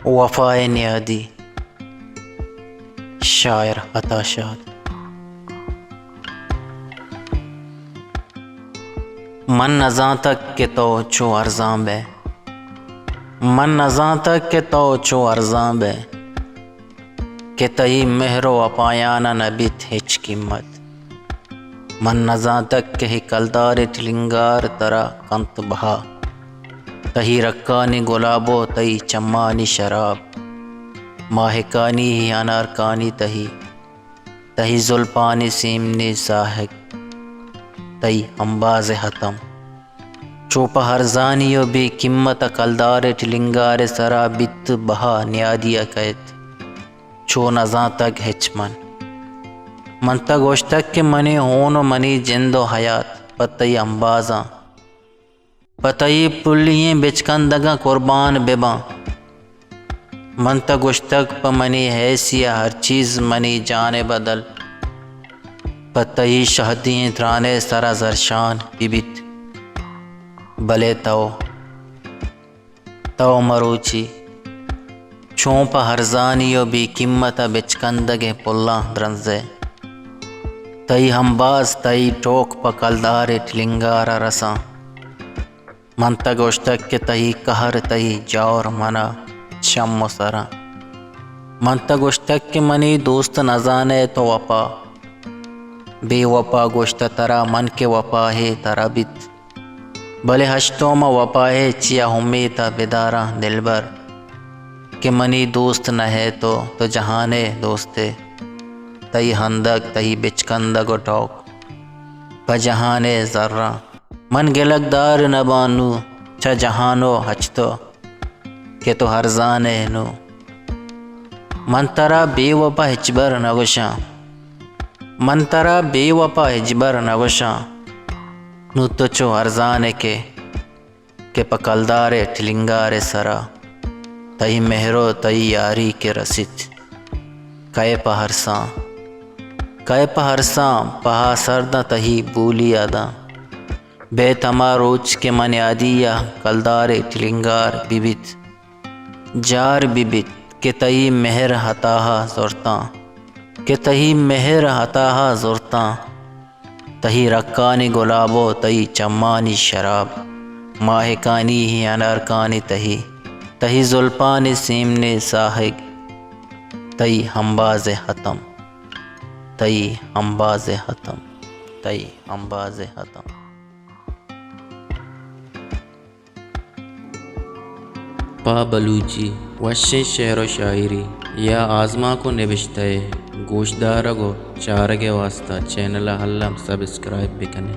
وفائے نیادی شاعر عطا شاد۔ من نزاں تک کہ تو چو ارزاں بے، من نزاں تک کہ تو چو ارزاں بے، کہ تہی مہر و وفایانہ نبت ہچ قیمت۔ من نزاں تک کہ ہی کلدار ٹلنگار ترا کنت بہا، تہی رکانی گلابو تہی چمانی شراب، ماہکانی ہی انارکانی تہی، تہی زلپانی سیمنی ساہک، تہی انباز حتم۔ چوپا ہرزانیو بے قیمت کلدار ٹلنگار سرا بت بہا نیادیا کہت، چو نزاں تک ہچ من تک گوشتک کہ منی ہون و منی جند و حیات، پتئی انبازاں پتئی پلیں بچکندگاں قربان بباں، من تک گوشتک پہ منی حیثیہ ہر چیز منی جان بدل، پتئی شہدیں ترانے سرا زرشان ببت۔ بلے تو مروچی چوں پہ ہرزانیو بی قیمت بچکندگ پلاں درنزے، تئی ہمباز تئی ٹوک پہ کلدار ٹلنگارا رساں، من تک گوشتک کہ تہی قہر تہی جور منا شم و سراں، من تک گوشتک کہ منی دوست نزانے تو وفا، بے وفا گوشت ترا من کے وفا ہے ترا بت۔ بلے ہشتوں ما وفا ہے چیا امیتا بداراں دلبر، کہ منی دوست نہ ہے تو جہانے دوستے، تئی ہندک تئی بچکندگ و ٹوک بجہانے ذراں، من گلک دار نہ بانو چا جہانو ہچتو، کہ تو ہرزانے نو، من ترا بے وفا ہچبر نہ گوشاں، من ترا بے وفا ہچبر نہ گوشاں، نو تو چو ہرزانے کہ پکلدار ٹلنگار سرا، تہی مہرو تہی یاری کے رسید، کئے پہرساں پہا سردہ تہی بولی آداں، بے تما روچ کے من یادیا کلدار ٹلنگار ببت، جار ببت کہ تہی مہر ہتاہا زورتاں، کہ تہی مہر ہتاہا زورتاں، تہی رکانی گلابو تہی چمانی شراب، ماہکانی ہی انارکانی تہی، تہی زلپانی سیمنی ساہک، تہی انباز حتم، تہی انباز حتم، تہی انباز حتم۔ پا بلوچی وشیں شعر و شاعری یا آزما کو نوشتہ گوشدارگو چارگے واسطہ چینل ہلم سبسکرائب بکنے۔